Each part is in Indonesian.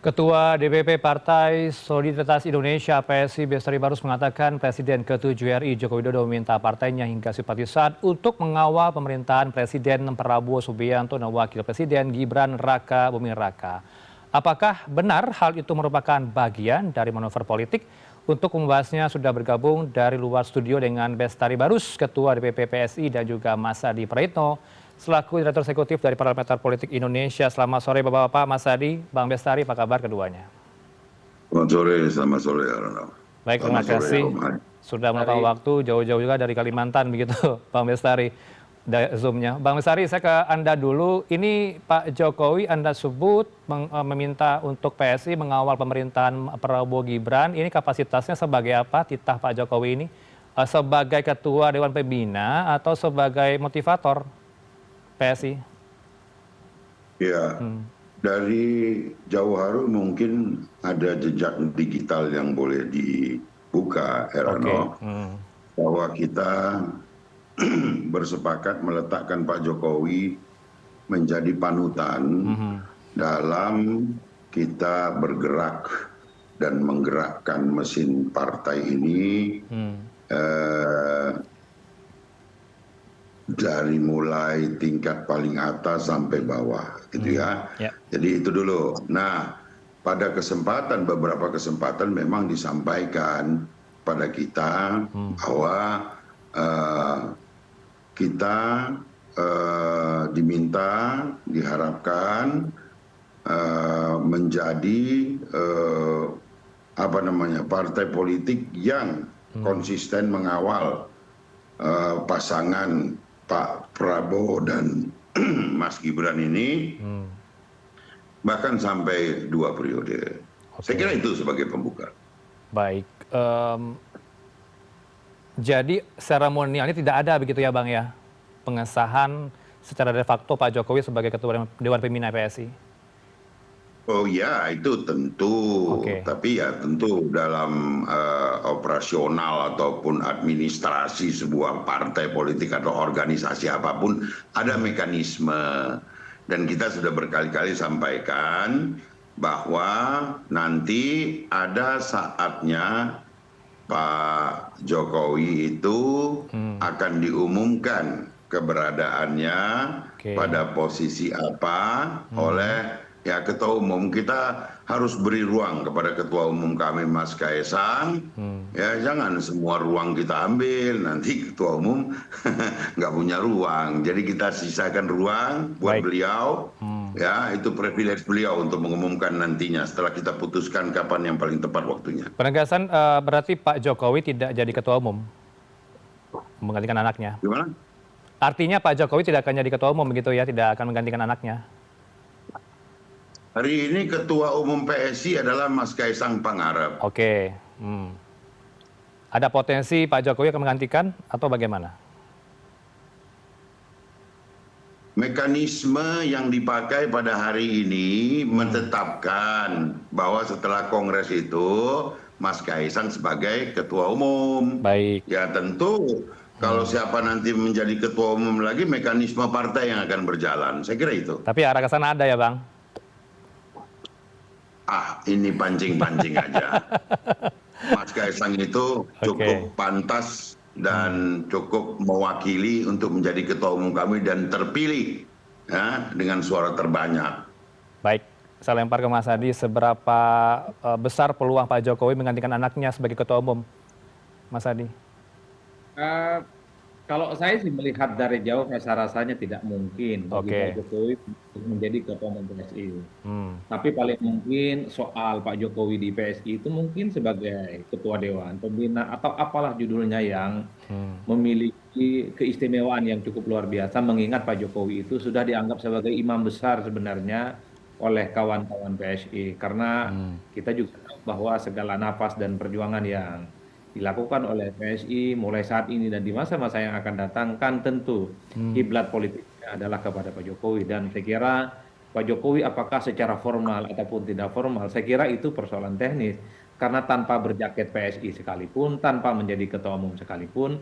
Ketua DPP Partai Solidaritas Indonesia (PSI) Bestari Barus mengatakan Presiden ke-7 RI Joko Widodo meminta partainya hingga simpatisan untuk mengawal pemerintahan Presiden Prabowo Subianto dan Wakil Presiden Gibran Raka Buming Raka. Apakah benar hal itu merupakan bagian dari manuver politik? Untuk membahasnya sudah bergabung dari luar studio dengan Bestari Barus, Ketua DPP PSI, dan juga Mas Adi Praitno, selaku Direktur Eksekutif dari Parlementer Politik Indonesia. Selamat sore Bapak-Bapak, Mas Adi, Bang Bestari, apa kabar keduanya? Selamat sore Arnav. Baik, terima kasih sudah meluangkan waktu jauh-jauh juga dari Kalimantan begitu, Bang Bestari, Zoom-nya. Bang Bestari, saya ke Anda dulu. Ini Pak Jokowi Anda sebut meminta untuk PSI mengawal pemerintahan Prabowo Gibran. Ini kapasitasnya sebagai apa titah Pak Jokowi ini? Sebagai Ketua Dewan Pembina atau sebagai motivator PSI? Ya, dari jauh hari mungkin ada jejak digital yang boleh dibuka, Herano, bahwa kita bersepakat meletakkan Pak Jokowi menjadi panutan dalam kita bergerak dan menggerakkan mesin partai ini dari mulai tingkat paling atas sampai bawah, gitu ya. Jadi itu dulu. Nah, pada beberapa kesempatan memang disampaikan pada kita bahwa kita diharapkan menjadi partai politik yang konsisten mengawal pasangan Pak Prabowo dan Mas Gibran ini bahkan sampai 2 periode. Saya kira itu sebagai pembuka. Baik. Jadi seremonialnya tidak ada begitu ya Bang ya? Pengesahan secara de facto Pak Jokowi sebagai Ketua Dewan Pembina PSI? Oh ya, itu tentu. Tapi ya tentu dalam operasional ataupun administrasi sebuah partai politik atau organisasi apapun ada mekanisme. Dan kita sudah berkali-kali sampaikan bahwa nanti ada saatnya Pak Jokowi itu akan diumumkan keberadaannya pada posisi apa oleh Ketua Umum. Kita harus beri ruang kepada Ketua Umum kami Mas Kaisang. Ya, jangan semua ruang kita ambil, nanti Ketua Umum nggak punya ruang. Jadi kita sisakan ruang buat beliau. Ya, itu privilege beliau untuk mengumumkan nantinya setelah kita putuskan kapan yang paling tepat waktunya. Penegasan berarti Pak Jokowi tidak jadi Ketua Umum menggantikan anaknya. Gimana? Artinya Pak Jokowi tidak akan jadi Ketua Umum begitu ya, tidak akan menggantikan anaknya. Hari ini Ketua Umum PSI adalah Mas Kaisang Pangarep. Ada potensi Pak Jokowi akan menggantikan atau bagaimana? Mekanisme yang dipakai pada hari ini menetapkan bahwa setelah Kongres itu Mas Kaisang sebagai Ketua Umum. Baik. Ya tentu kalau siapa nanti menjadi Ketua Umum lagi, mekanisme partai yang akan berjalan. Saya kira itu. Tapi arah ke sana ada ya Bang? Ini pancing-pancing aja. Mas Kaisang itu cukup pantas dan cukup mewakili untuk menjadi Ketua Umum kami dan terpilih ya, dengan suara terbanyak. Baik, saya lempar ke Mas Adi, seberapa besar peluang Pak Jokowi menggantikan anaknya sebagai Ketua Umum, Mas Adi? Kalau saya sih melihat dari jauh, rasanya tidak mungkin bagi Pak Jokowi menjadi Ketua Umum PSI. Tapi paling mungkin soal Pak Jokowi di PSI itu mungkin sebagai Ketua Dewan Pembina atau apalah judulnya yang memiliki keistimewaan yang cukup luar biasa, mengingat Pak Jokowi itu sudah dianggap sebagai imam besar sebenarnya oleh kawan-kawan PSI. Karena kita juga tahu bahwa segala nafas dan perjuangan yang dilakukan oleh PSI mulai saat ini dan di masa-masa yang akan datang kan tentu kiblat politiknya adalah kepada Pak Jokowi. Dan saya kira Pak Jokowi apakah secara formal ataupun tidak formal, saya kira itu persoalan teknis. Karena tanpa berjaket PSI sekalipun, tanpa menjadi Ketua Umum sekalipun,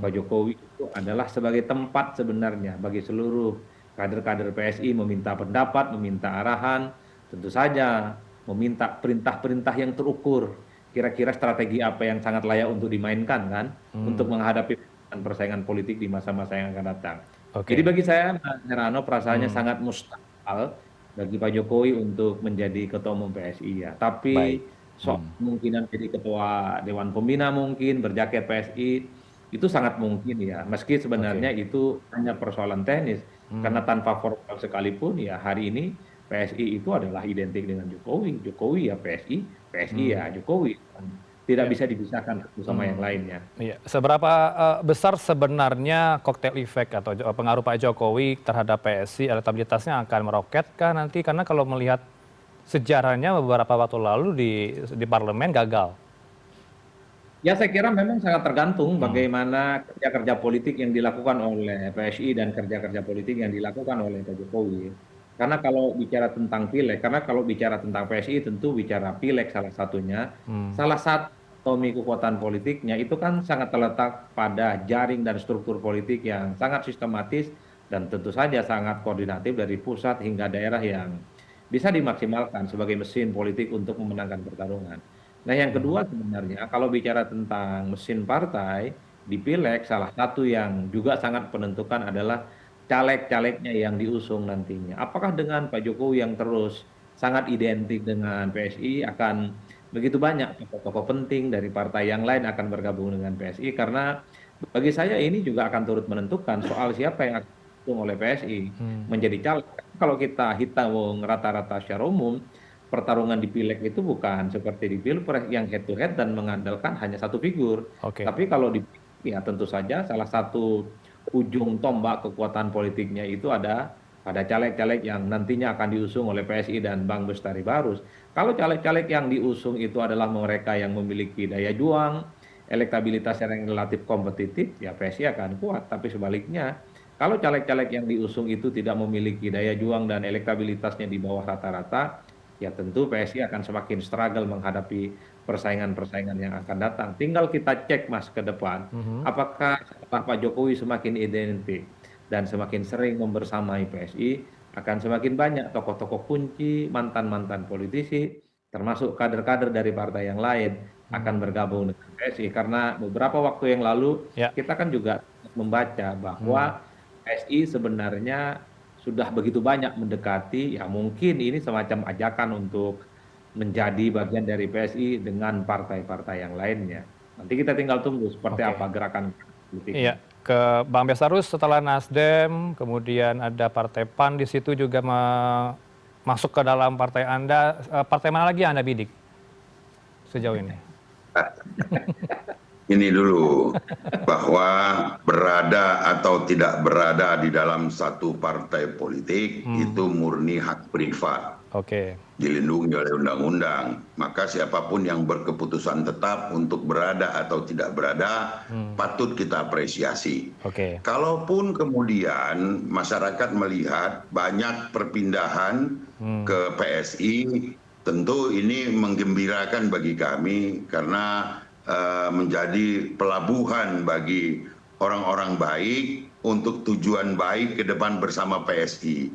Pak Jokowi itu adalah sebagai tempat sebenarnya bagi seluruh kader-kader PSI meminta pendapat, meminta arahan. Tentu saja meminta perintah-perintah yang terukur. Kira-kira strategi apa yang sangat layak untuk dimainkan kan, untuk menghadapi persaingan politik di masa-masa yang akan datang. Jadi bagi saya, Mas Herano, perasaannya sangat mustahil bagi Pak Jokowi untuk menjadi ketua umum PSI ya. Tapi soal kemungkinan jadi ketua Dewan Pembina mungkin berjaket PSI itu sangat mungkin ya. Meski sebenarnya itu hanya persoalan teknis, karena tanpa formal sekalipun ya hari ini PSI itu adalah identik dengan Jokowi. Jokowi ya PSI, PSI ya Jokowi. Tidak bisa dipisahkan satu sama yang lainnya. Iya. Seberapa besar sebenarnya koktail efek atau pengaruh Pak Jokowi terhadap PSI, elektabilitasnya akan meroket kah nanti? Karena kalau melihat sejarahnya beberapa waktu lalu di parlemen gagal. Ya saya kira memang sangat tergantung bagaimana kerja-kerja politik yang dilakukan oleh PSI dan kerja-kerja politik yang dilakukan oleh Pak Jokowi. Karena kalau bicara tentang pileg, karena kalau bicara tentang PSI tentu bicara pileg salah satunya. Salah satu otomi kekuatan politiknya itu kan sangat terletak pada jaring dan struktur politik yang sangat sistematis dan tentu saja sangat koordinatif dari pusat hingga daerah yang bisa dimaksimalkan sebagai mesin politik untuk memenangkan pertarungan. Nah yang kedua sebenarnya kalau bicara tentang mesin partai di pileg, salah satu yang juga sangat menentukan adalah caleg-calegnya yang diusung nantinya. Apakah dengan Pak Jokowi yang terus sangat identik dengan PSI akan begitu banyak tokoh-tokoh penting dari partai yang lain akan bergabung dengan PSI, karena bagi saya ini juga akan turut menentukan soal siapa yang akan diusung oleh PSI menjadi caleg. Kalau kita hitung rata-rata secara umum, pertarungan di pileg itu bukan seperti di pilpres yang head to head dan mengandalkan hanya satu figur. Tapi kalau di ya tentu saja salah satu ujung tombak kekuatan politiknya itu ada pada caleg-caleg yang nantinya akan diusung oleh PSI dan Bang Bestari Barus. Kalau caleg-caleg yang diusung itu adalah mereka yang memiliki daya juang, elektabilitas yang relatif kompetitif, ya PSI akan kuat. Tapi sebaliknya, kalau caleg-caleg yang diusung itu tidak memiliki daya juang dan elektabilitasnya di bawah rata-rata, ya tentu PSI akan semakin struggle menghadapi persaingan-persaingan yang akan datang. Tinggal kita cek Mas ke depan, apakah setelah Pak Jokowi semakin identik dan semakin sering membersamai PSI, akan semakin banyak tokoh-tokoh kunci, mantan-mantan politisi, termasuk kader-kader dari partai yang lain akan bergabung dengan PSI. Karena beberapa waktu yang lalu kita kan juga membaca bahwa PSI sebenarnya sudah begitu banyak mendekati, ya mungkin ini semacam ajakan untuk menjadi bagian dari PSI dengan partai-partai yang lainnya. Nanti kita tinggal tunggu seperti apa gerakan politik. Iya, ke Bang Besarus setelah Nasdem, kemudian ada Partai PAN di situ juga masuk ke dalam partai Anda. Partai mana lagi yang Anda bidik sejauh ini? Ini dulu, bahwa berada atau tidak berada di dalam satu partai politik itu murni hak privat. Dilindungi oleh undang-undang. Maka siapapun yang berkeputusan tetap untuk berada atau tidak berada, patut kita apresiasi. Kalaupun kemudian masyarakat melihat banyak perpindahan ke PSI, tentu ini menggembirakan bagi kami karena menjadi pelabuhan bagi orang-orang baik untuk tujuan baik ke depan bersama PSI.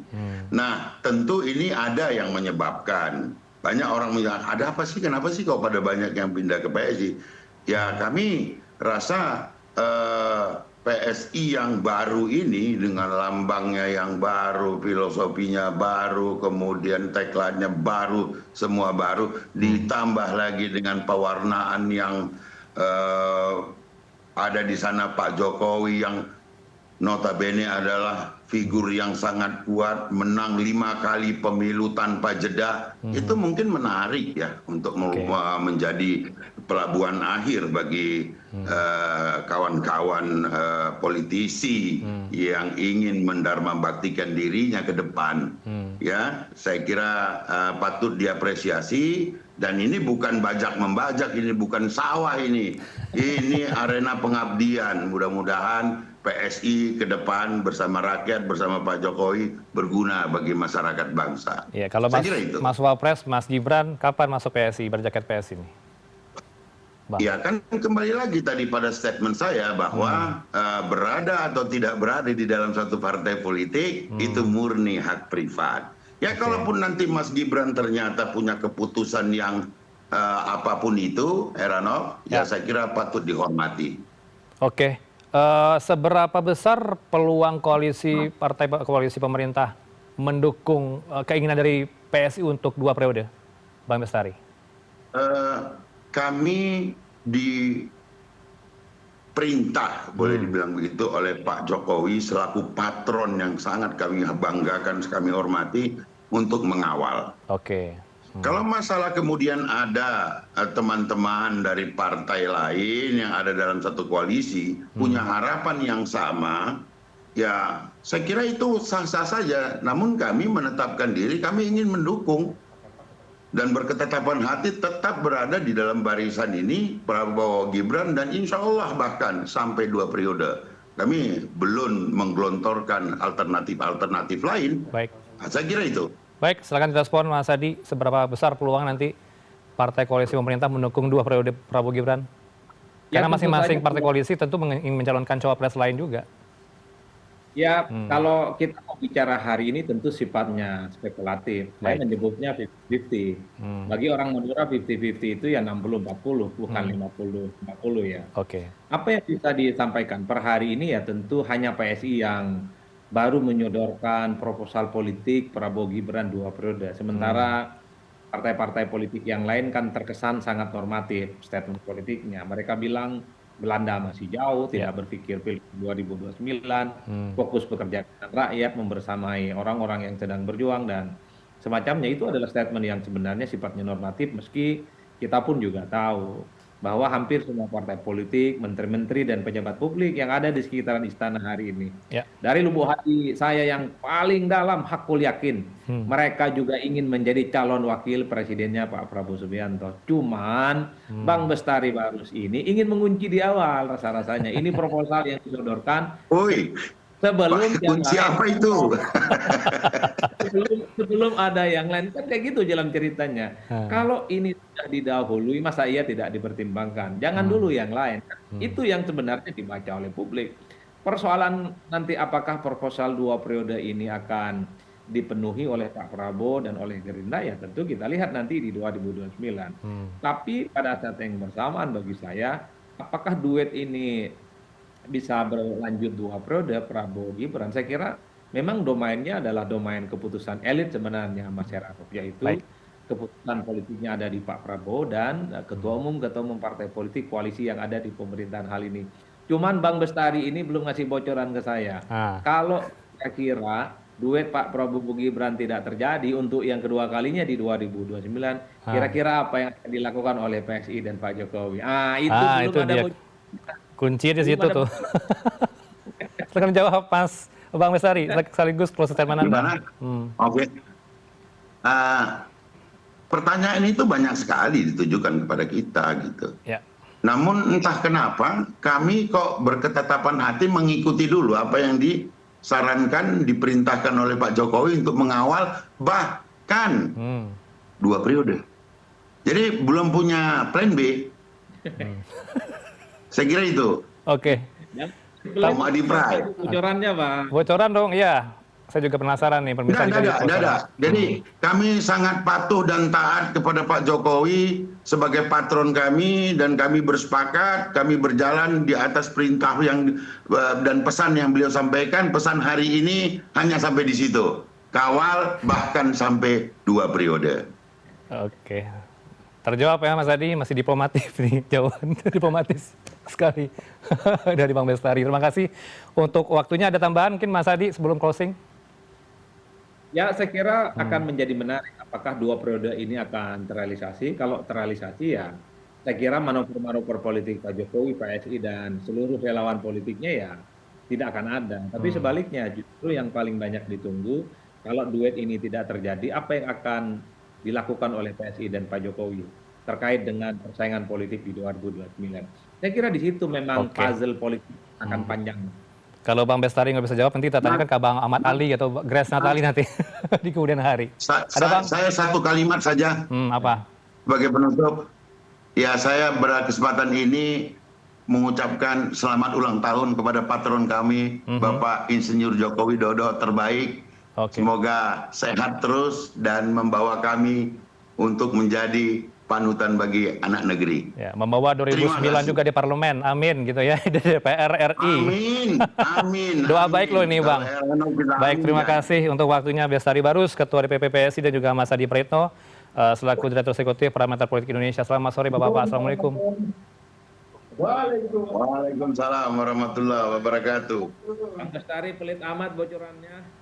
Nah, tentu ini ada yang menyebabkan. Banyak orang bilang, ada apa sih, kenapa sih kok pada banyak yang pindah ke PSI? Ya kami rasa PSI yang baru ini dengan lambangnya yang baru, filosofinya baru, kemudian tagline-nya baru, semua baru, ditambah lagi dengan pewarnaan yang ada di sana Pak Jokowi yang notabene adalah figur yang sangat kuat, menang 5 kali pemilu tanpa jeda, itu mungkin menarik ya untuk menjadi pelabuhan akhir bagi kawan-kawan politisi yang ingin mendharma baktikan dirinya ke depan. Ya, saya kira patut diapresiasi. Dan ini bukan bajak membajak, ini bukan sawah ini arena pengabdian. Mudah-mudahan PSI ke depan bersama rakyat, bersama Pak Jokowi berguna bagi masyarakat bangsa. Ya, kalau Mas Wapres, Mas Gibran, kapan masuk PSI, berjaket PSI ini? Ya kan kembali lagi tadi pada statement saya bahwa berada atau tidak berada di dalam satu partai politik itu murni hak privat. Ya kalaupun nanti Mas Gibran ternyata punya keputusan yang apapun itu, Heranov, ya saya kira patut dihormati. Oke. Seberapa besar peluang koalisi koalisi pemerintah mendukung keinginan dari PSI untuk 2 periode, Bang Bestari? Kami diperintah, boleh dibilang begitu, oleh Pak Jokowi selaku patron yang sangat kami banggakan, kami hormati, untuk mengawal. Oke. Kalau masalah kemudian ada teman-teman dari partai lain yang ada dalam satu koalisi punya harapan yang sama, ya saya kira itu sah-sah saja. Namun kami menetapkan diri, kami ingin mendukung dan berketetapan hati tetap berada di dalam barisan ini Prabowo Gibran, dan insya Allah bahkan sampai 2 periode. Kami belum menggelontorkan alternatif-alternatif lain. Baik. Nah, saya kira itu. Baik, silakan direspon Mas Adi, seberapa besar peluang nanti partai koalisi pemerintah mendukung 2 periode Prabowo Gibran? Karena masing-masing partai koalisi tentu ingin mencalonkan cawapres lain juga. Ya, kalau kita mau bicara hari ini tentu sifatnya spekulatif. Saya menyebutnya 50-50. Bagi orang Madura 50-50 itu ya 60-40, bukan 50-40 ya. Oke. Apa yang bisa disampaikan per hari ini ya tentu hanya PSI yang baru menyodorkan proposal politik Prabowo Gibran 2 periode. Sementara partai-partai politik yang lain kan terkesan sangat normatif statement politiknya. Mereka bilang Belanda masih jauh, tidak berpikir pilpres 2029, fokus bekerja dengan rakyat, membersamai orang-orang yang sedang berjuang, dan semacamnya. Itu adalah statement yang sebenarnya sifatnya normatif, meski kita pun juga tahu bahwa hampir semua partai politik, menteri-menteri, dan pejabat publik yang ada di sekitaran istana hari ini, dari lubuk hati saya yang paling dalam, hakul yakin mereka juga ingin menjadi calon wakil presidennya Pak Prabowo Subianto. Cuman Bang Bestari Barus ini ingin mengunci di awal, rasa-rasanya ini proposal yang disodorkan sebelum siapa itu? sebelum ada yang lain, kan kayak gitu jalan ceritanya. Kalau ini sudah didahului, masa iya tidak dipertimbangkan? Jangan dulu yang lain. Itu yang sebenarnya dibaca oleh publik. Persoalan nanti apakah proposal 2 periode ini akan dipenuhi oleh Pak Prabowo dan oleh Gerindra, ya tentu kita lihat nanti di 2029. Tapi pada saat yang bersamaan bagi saya, apakah duet ini bisa berlanjut 2 periode Prabowo Gibran? Saya kira memang domainnya adalah domain keputusan elit sebenarnya, Mas Heranov, yaitu keputusan politiknya ada di Pak Prabowo dan ketua umum partai politik koalisi yang ada di pemerintahan hal ini. Cuman Bang Bestari ini belum ngasih bocoran ke saya. Kalau kira-kira duet Pak Prabowo Gibran tidak terjadi untuk yang kedua kalinya di 2029, kira-kira apa yang akan dilakukan oleh PSI dan Pak Jokowi? Itu belum ada bocoran. Kunci di situ tuh. Silakan jawab Mas Bang Bestari, sekaligus close statement Anda. Oke. Pertanyaan itu banyak sekali ditujukan kepada kita gitu. Namun entah kenapa kami kok berketetapan hati mengikuti dulu apa yang disarankan, diperintahkan oleh Pak Jokowi untuk mengawal bahkan 2 periode. Jadi belum punya plan B. Saya kira itu. Oke. Pak Adi Pray. Bocorannya, Pak. Bocoran dong, iya. Saya juga penasaran nih. Tidak ada. Jadi kami sangat patuh dan taat kepada Pak Jokowi sebagai patron kami, dan kami bersepakat, kami berjalan di atas perintah dan pesan yang beliau sampaikan. Pesan hari ini hanya sampai di situ. Kawal bahkan sampai 2 periode. Oke. Terjawab ya Mas Adi, masih diplomatif nih, jawaban diplomatis sekali dari Bang Bestari. Terima kasih untuk waktunya. Ada tambahan mungkin Mas Adi sebelum closing? Ya, saya kira akan menjadi menarik apakah 2 periode ini akan terrealisasi. Kalau terrealisasi ya saya kira manuver-manuver politik Pak Jokowi, PSI, dan seluruh relawan politiknya ya tidak akan ada. Tapi sebaliknya justru yang paling banyak ditunggu, kalau duet ini tidak terjadi, apa yang akan dilakukan oleh PSI dan Pak Jokowi terkait dengan persaingan politik di 2029. Saya kira di situ memang puzzle politik akan panjang. Kalau Bang Bestari nggak bisa jawab, nanti kita tanyakan ke Bang Ahmad Ali atau Grace Natali nanti di kemudian hari. Saya satu kalimat saja. Apa? Sebagai penutup, ya saya berkesempatan ini mengucapkan selamat ulang tahun kepada patron kami, Bapak Insinyur Joko Widodo terbaik. Semoga sehat terus dan membawa kami untuk menjadi panutan bagi anak negeri. Ya, membawa 2009 juga di parlemen, amin gitu ya, di DPR RI. Amin. Doa baik loh ini Bang. Baik, terima kasih untuk waktunya Bestari Barus, Ketua DPP PSI, dan juga Mas Adi Praitno, selaku Direktur Eksekutif Parameter Politik Indonesia. Selamat sore Bapak-Bapak, Assalamualaikum. Waalaikumsalam warahmatullahi wabarakatuh. Bang Bestari pelit amat bocorannya.